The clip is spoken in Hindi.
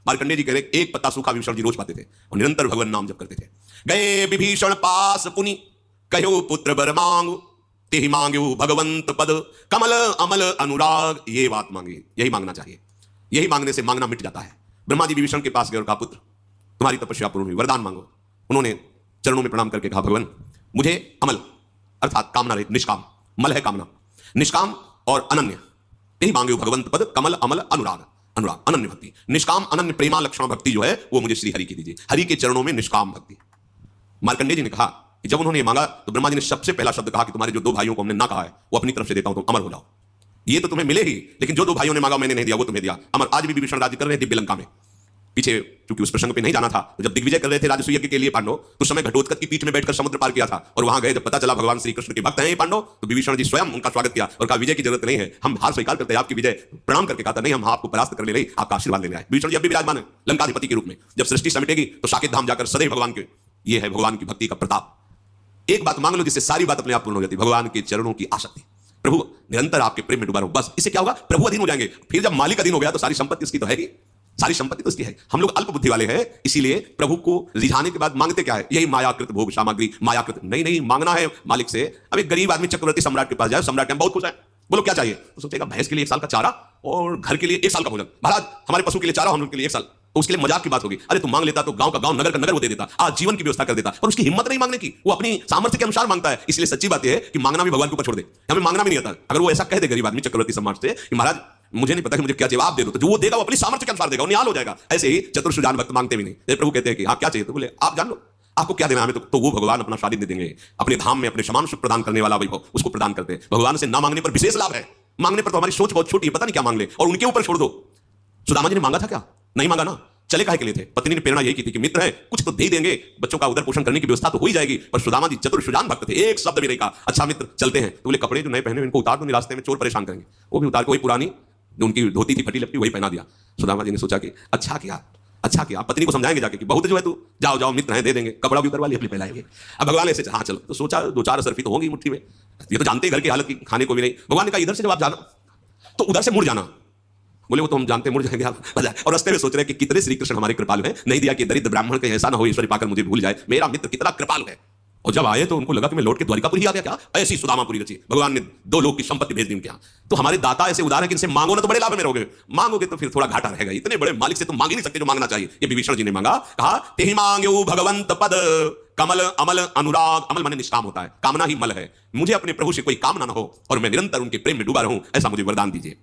मार्कंडेय जी कह रहे एक पत्ता सूखा विभीषण जी रोज पाते थे और निरंतर भगवान नाम जप करते थे। गए विभीषण पास पुनि कहो पुत्र बर मांगो, ते मांगो भगवंत पद कमल अमल अनुराग। ये बात मांगी, यही मांगना चाहिए, यही मांगने से मांगना मिट जाता है। ब्रह्मा जी विभीषण के पास गए और कहा पुत्र तुम्हारी तपस्या पूर्ण हुई, वरदान मांगो। उन्होंने चरणों में प्रणाम करके कहा भगवान मुझे अमल अर्थात कामना रहित, निष्काम, मल है कामना, निष्काम और अनन्य, यही मांगे भगवंत पद कमल अमल अनुराग। अनुराग अनन्य भक्ति, निष्काम अनन्य प्रेमा लक्षण भक्ति जो है वो मुझे श्री हरि की दीजिए, हरि के चरणों में निष्काम भक्ति। मार्कंडेय जी ने कहा कि जब उन्होंने मांगा तो ब्रह्मा जी ने सबसे पहला शब्द कहा कि तुम्हारे जो दो भाइयों को हमने ना कहा है वो अपनी तरफ से देता हूं, तुम अमर हो जाओ। ये तो तुम्हें मिले ही, लेकिन जो दो भाइयों ने मांगा मैंने नहीं दिया वो तुम्हें दिया। अमर आज भी विभीषण राज्य कर रहे थे दिव्य लंका में। पीछे क्योंकि उस प्रसंग पे नहीं जाना था, तो जब दिग्विजय कर रहे थे राजसूय यज्ञ के लिए पांडव, तो उस समय घटोत्कच की पीठ में बैठकर समुद्र पार किया था और वहां गए, जब पता चला भगवान श्री कृष्ण के भक्त हैं ये पांडव, तो विभीषण जी स्वयं उनका स्वागत किया और कहा विजय की जरूरत नहीं है, हम हार स्वीकार करते हैं आपकी विजय। प्रणाम करके कहा था नहीं, हम आपको परास्त करने नहीं, आपका आशीर्वाद लेने आए। विभीषण जी अब भी विराजमान है लंकाधिपति के रूप में। जब सृष्टि समेटेगी तो साकेत धाम जाकर सदैव भगवान के, ये है भगवान की भक्ति का प्रताप। एक बात मांग लो जिससे सारी बात अपने आप पूर्ण हो जाती है, भगवान के चरणों की आसक्ति। प्रभु निरंतर आपके प्रेम में डूबा रहूं, बस इससे क्या होगा, प्रभु अधीन हो जाएंगे। फिर जब मालिक अधीन हो गया तो सारी संपत्ति उसकी तो है ही, सारी संपत्ति तो उसकी है। हम लोग अल्प बुद्धि वाले हैं, इसीलिए प्रभु को रिझाने के बाद मांगते क्या है, यही मायाकृत भोग सामग्री, मायाकृत। नहीं नहीं, मांगना है मालिक से। अब एक गरीब आदमी चक्रवर्ती सम्राट के पास जाए, सम्राट बहुत खुश है, बोलो क्या चाहिए, तो सोचेगा भैंस के लिए 1 साल का चारा और घर के लिए 1 साल का भोजन। महाराज हमारे पशु के लिए चारा, हम उनके लिए 1 साल, तो उसके लिए मजाक की बात होगी। अरे तू मांग लेता तो गांव का गांव, नगर का नगर वो दे देता, आज जीवन की व्यवस्था कर देता। पर उसकी हिम्मत नहीं मांगने की, वो अपनी सामर्थ्य के अनुसार मांगता है। इसलिए सच्ची बात यह है कि मांगना भी भगवान के ऊपर छोड़ दे, हमें मांगना भी नहीं आता। अगर वो ऐसा कह दे गरीब आदमी चक्रवर्ती सम्राट से कि महाराज मुझे नहीं पता कि मुझे क्या चाहिए, आप दे दो, तो जो वो देगा वो अपनी सामर्थ्य के अनुसार देगा, वो निहाल हो जाएगा। ऐसे ही चतुर्सुजान भक्त मांगते भी नहीं। प्रभु कहते हैं कि हाँ क्या चाहिए, तो बोले आप जान लो आपको क्या देना है, तो वो भगवान अपना सानिध्य देंगे, अपने धाम में अपने समान सुख प्रदान करने वाला वैभव उसको प्रदान करते हैं। भगवान से ना मांगने पर विशेष लाभ है, मांगने पर तो हमारी सोच बहुत छोटी है, पता नहीं क्या मांग ले और उनके ऊपर छोड़ दो। सुदामा जी ने मांगा था क्या, नहीं मांगा ना, चले काहे के लिए थे। पत्नी ने प्रेरणा यही की थी कि मित्र है कुछ तो दे देंगे, बच्चों का उदर पोषण करने की व्यवस्था तो हो ही जाएगी। पर सुदामा जी चतुर्सुजान भक्त थे, एक शब्द भी नहीं कहा अच्छा मित्र चलते हैं। तो बोले कपड़े जो नए पहने इनको उतार दो, रास्ते में चोर परेशान करेंगे। वो भी उतार के वही पुरानी जो उनकी धोती थी फटी लपटी वही पहना दिया। सुदामा जी ने सोचा कि अच्छा किया, अच्छा किया, पत्नी को समझाएंगे जाके कि बहुत जो है तू जाओ जाओ मित्र हैं दे देंगे, कपड़ा भी उतरवा लिया पहनाएंगे। अब भगवान ऐसे हाँ चलो, तो सोचा 2-4 सरफी तो होंगी मुट्ठी में, ये तो जानते घर की हालत की, खाने को भी नहीं। भगवान ने कहा इधर से जब आप जाना तो उधर से मुड़ जाना। बोले वो तो हम जानते मुड़ जाएंगे आप। और रास्ते में सोच रहे हैं कि कितने श्री कृष्ण हमारे कृपालु हैं, नहीं दिया कि दरिद्र ब्राह्मण का ऐसा ना हो ईश्वरी पाकर मुझे भूल जाए, मेरा मित्र कितना कृपालु है। और जब आए तो उनको लगा कि मैं लौट के द्वारिकापुरी आ गया क्या, ऐसी सुदामापुरी रची। भगवान ने 2 लोग की संपत्ति भेज दी उनके यहाँ। तो हमारे दाता ऐसे उदार है कि इनसे मांगो ना तो बड़े लाभ में रहोगे, मांगोगे तो फिर थोड़ा घाटा रहेगा। इतने बड़े मालिक से तुम मांग ही नहीं सकते जो मांगना चाहिए। ये विभीषण जी ने मांगा, कहा तेहि मांग्यो भगवंत पद कमल अमल अनुराग। अमल माने निष्काम होता है, कामना ही मल है। मुझे अपने प्रभु से कोई कामना ना हो और मैं निरंतर उनके प्रेम में डूबा रहूं, ऐसा मुझे वरदान दीजिए।